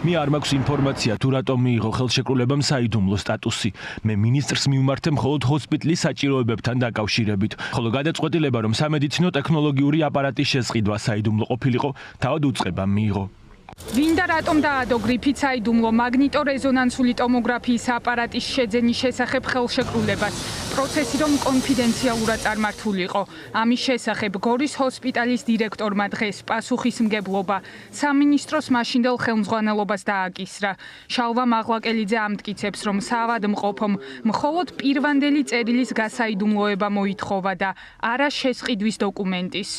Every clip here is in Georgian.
მე არ მაქვს ინფორმაცია თუ რატომ მიიღო ხელშეკრულებამ საიდუმლო სტატუსი. მე მინისტრს მივმართე მხოლოდ ჰოსპიტალის საჭიროებებთან დაკავშირებით. ხოლო გადაწყვეტილება რომ სამედიცინო ტექნოლოგიური აპარატის შესყიდვა საიდუმლო ყოფილიყო, თავად უწყებამ მიიღო. ვინდა რატომ დაადო გრიფით საიდუმლო მაგნიტორეზონანსული ტომოგრაფიის აპარატის შეძენის შესახებ ხელშეკრულებას. პროცესი რომ კონფიდენციალურად წარმართულიყო. ამის შესახებ გორის ჰოსპიტალის დირექტორმა დღეს პასუხისმგებლობა სამინისტროს მაშინდელ ხელმძღვანელობას დააკისრა. შალვა მაღლაკელიძე ამტკიცებს, რომ საავადმყოფომ მხოლოდ პირვანდელი წერილის გასაიდუმლოება მოითხოვა და არა შესყიდვის დოკუმენტის.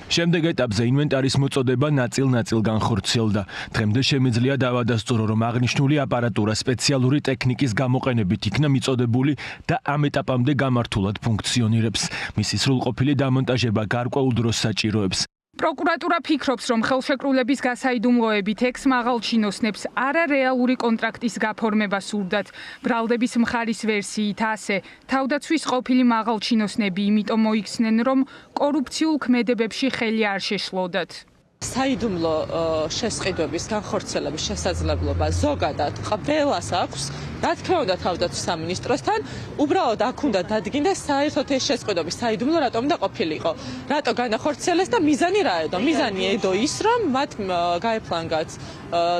შემდეგ ეტაპზე ინვენტარის მოწოდება ნაწილ-ნაწილ განხორციელდა. დღემდე შემიძლია დავადასტურო, რომ აღნიშნული აპარატურა სპეციალური ტექნიკის გამოყენებით იქნა მიწოდებული და ამ ეტაპამდე გამართულად ფუნქციონირებს. მისი სრულყოფილი დამონტაჟება გარკვეულ დროს საჭიროებს. პროკურატურა ფიქრობს, რომ ხელშეკრულების გასაიდუმლოებით ექს-მაღალჩინოსნებს არარეალური კონტრაქტის გაფორმება სურდათ. ბრალდების მხარის ვერსიით ასე, თავდაცვის ყოფილი მაღალჩინოსნები იმიტომ მოიქცნენ, რომ კორუფციულ ქმედებებში ხელი არ შეშლოდათ. საიდუმლო შესყიდვების განხორციელების შესაძლებლობა ზოგადად ყველას აქვს. რა თქმა უნდა თავდაცვის სამინისტროსთან უბრალოდ აქ უნდა დადგინდეს საერთოდ ეს შესყიდვების საიდუმლო რატომ და ყოფილიყო. რატო განახორციელეს და მიზანი რა ედო? მიზანი ედო ის, რომ მათ გაეფლანგათ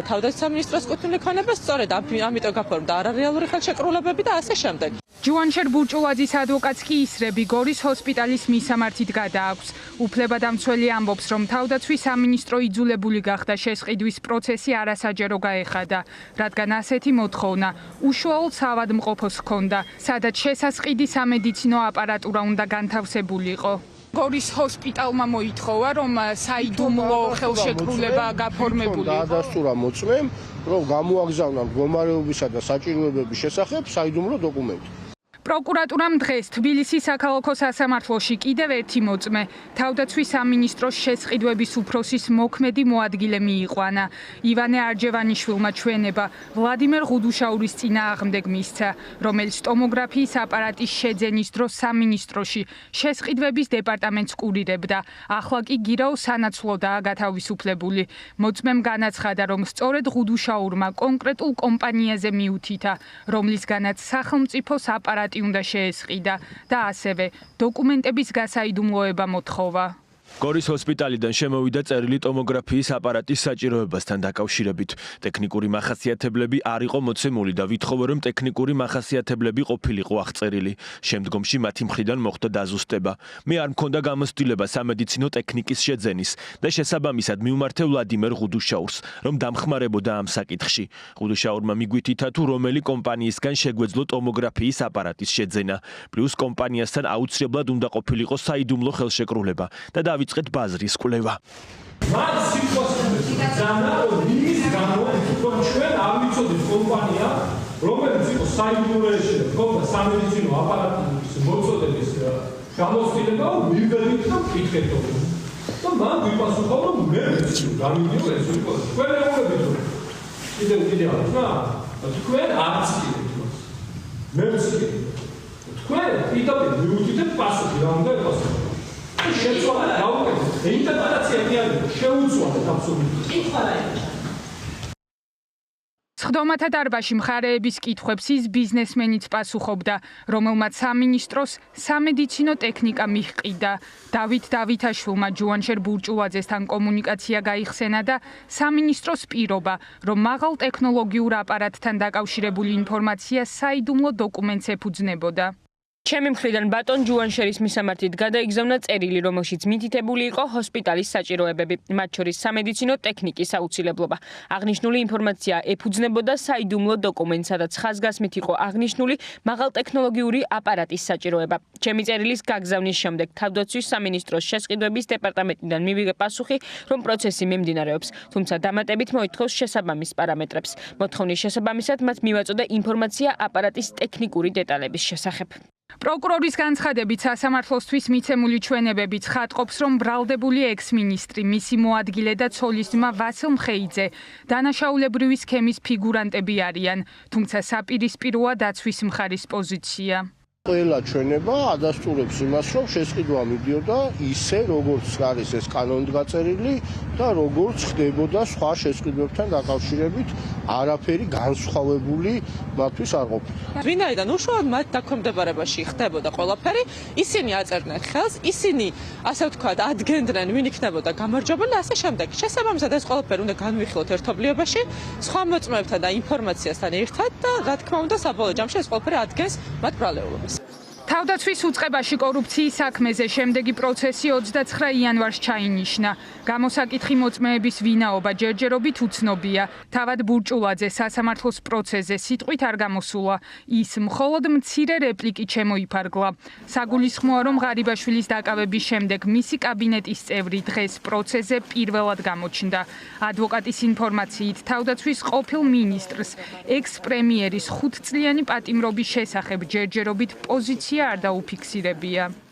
თავდაცვის სამინისტროს კუთვნილი ქონება, სწორედ ამიტომ გაფორმდა არარეალური ხელშეკრულებები და ასე შემდეგ. ჯუანშერ ბურჭულაძის ადვოკატს კი ისრები გორის ჰოსპიტალის მისამართით გადააქვს. უფლებადამცველი ამბობს, რომ თავდაცვის სამინისტრო იძულებული გახდა შესყიდვის პროცესი არასაჯარო გაეხადა, რადგან ასეთი მოთხოვნა უშუალოდ საავადმყოფოს ჰქონდა, სადაც შესასყიდი სამედიცინო აპარატურა უნდა განთავსებულიყო. გორის ჰოსპიტალმა მოითხოვა, რომ საიდუმლო ხელშეკრულება გაფორმებულიყო. დაადასტურა მოწმემ, რომ გამოაგზავნა მდგომარეობისა და საჭიროებების შესახებ საიდუმლო დოკუმენტი. პროკურატურამ დღეს თბილისის საქალაქო სასამართლოში კიდევ ერთი მოწმე თავდაცვის სამინისტროს შესყიდვების უფროსის მოქმედი მოადგილე მიიყვანა. ივანე არჯევანიშვილმა ჩვენება ვლადიმერ ღუდუშაურის წინააღმდეგ მისცა, რომელიც ტომოგრაფიის აპარატის შეძენის დროს სამინისტროში შესყიდვების დეპარტამენტს კურირებდა. ახლა კი გირაო სანაცვლოდაა გათავისუფლებული. მოწმემ განაცხადა, რომ სწორედ ღუდუშაურმა კონკრეტულ კომპანიაზე მიუთითა, რომლისგანაც სახელმწიფოს აპარატი უნდა შეესყიდა და ასევე დოკუმენტების გასაიდუმლოება მოთხოვა. გორის ჰოსპიტალიდან შემოვიდა წერილი ტომოგრაფიის აპარატის საჭიროებასთან დაკავშირებით. ტექნიკური მახასიათებლები არ იყო მოცემული და ვითხოვა, რომ ტექნიკური მახასიათებლები ყოფილიყო აღწერილი. შემდგომში მათი მხრიდან მოხდა დაზუსტება. მე არ მქონდა გამოცდილება სამედიცინო ტექნიკის შეძენის და შესაბამისად მივმართე ვლადიმერ ღუდუშაურს, რომ დამხმარებოდა ამ საკითხში. ღუდუშაურმა მიგვითითა, თუ რომელი კომპანიისგან შეგვეძლო ტომოგრაფიის აპარატის შეძენა. პლუს კომპანიასთან აუცილებლად უნდა ყოფილიყო საიდუმლო ხელშეკრულება და დავიწყეთ ბაზრის კვლევა. მათ სიტუაციებში ძალიან იმის გამო, რომ ჩვენ არ ვიცოდით კომპანია, რომელიც იყო საიდუმლოებში და ქონდა სამედიცინო აპარატის მოწოდების გამოცდილება, მივედით და ვკითხეთ. და მან ვიპასუხა, რომ მე ვიცი, გამიგიო ეს იყო. თქვენ ეუბნებით, რომ კიდევ არის რა? თქვენ არც კიდევ. მე ვიცი. თქვენ პირდაპირ მივუთითეთ პასუხი, რა უნდა ეპასუხო. შეცვალა გაუკეთეთ. ინტერპრეტაცია კი არის შეუცვალეთ აბსოლუტურად. სხდომათა დარბაზში მხარეების კითხვებს ის ბიზნესმენიც პასუხობდა, რომელმაც სამინისტროს სამედიცინო ტექნიკა მიჰყიდა. დავით დავითაშვილმა ჯუანშერ ბურჭულაძესთან კომუნიკაცია გაიხსენა და სამინისტროს პირობა, რომ მაღალ ტექნოლოგიურ აპარატთან დაკავშირებული ინფორმაცია საიდუმლო დოკუმენტს ეფუძნებოდა. ჩემი მხრიდან ბატონ ჯუანშერის მისამართით გადაიგზავნა წერილი, რომელშიც მითითებული იყო ჰოსპიტალის საჭიროებები, მათ შორის სამედიცინო ტექნიკის აუცილებლობა. აღნიშნული ინფორმაცია ეფუძნებოდა საიდუმლო დოკუმენტს, სადაც ხაზგასმით იყო აღნიშნული მაღალტექნოლოგიური აპარატის საჭიროება. ჩემი წერილის გაგზავნის შემდეგ თავდაცვის სამინისტროს შესყიდვების დეპარტამენტიდან მივიღე პასუხი, რომ პროცესი მიმდინარეობს, თუმცა დამატებით მოითხოვს შესაბამის პარამეტრებს. მოთხოვნის შესაბამისად მათ მივაწოდა ინფორმაცია აპარატის ტექნიკური დეტალების შესახებ. პროკურორის განცხადებით სასამართლოსთვის მიცემული ჩვენებები ცხადყოფს, რომ ბრალდებული ექს-მინისტრი, მისი მოადგილე და ცოლის ძმა ვასილ მხეიძე დანაშაულებრივი სქემის ფიგურანტები არიან, თუმცა საპირისპიროა დაცვის მხარის პოზიცია. ყველა ჩვენება ადასტურებს იმას, რომ შესყიდვა მიდიოდა ისე, როგორც არის ეს კანონით გაწერილი და როგორც ხდებოდა სხვა შესყიდვებთან დაკავშირებით, არაფერი განსხვავებული მათთვის არ ყოფილა. ვინაიდან უშუალოდ მათ დაქვემდებარებაში ხდებოდა ყველაფერი, ისინი აწერდნენ ხელს, ისინი, ასე ვთქვათ, ადგენდნენ, ვინ იქნებოდა გამარჯვებული და ასე შემდეგ. შესაბამისად ეს ყველაფერი უნდა განვიხილოთ ერთობლიობაში, სხვა მოწმეებთან და ინფორმაციასთან ერთად და რა თქმა უნდა, საბოლოო ჯამში ეს ყველაფერი ადგენს მათ ბრალეულობას. თავდაცვის უწყებაში კორუფციის საქმეზე შემდეგი პროცესი 29 იანვარს ჩაინიშნა. გამოსაკითხი მოწმეების ვინაობა ჯერჯერობით უცნობია. თავად ბურჭულაძე სასამართლოს პროცესზე სიტყვით არ გამოსულა. ის მხოლოდ მცირე რეპლიკით შემოიფარგლა. საგულისხმოა, რომ ღარიბაშვილის დაკავების შემდეგ მისი კაბინეტის წევრი დღეს პროცესზე პირველად გამოჩნდა. ადვოკატის ინფორმაციით, თავდაცვის ყოფილ მინისტრს ექს-პრემიერის 5 წლიანი პატიმრობის შესახებ ჯერჯერობით პოზიცია არ დაუფიქსირებია.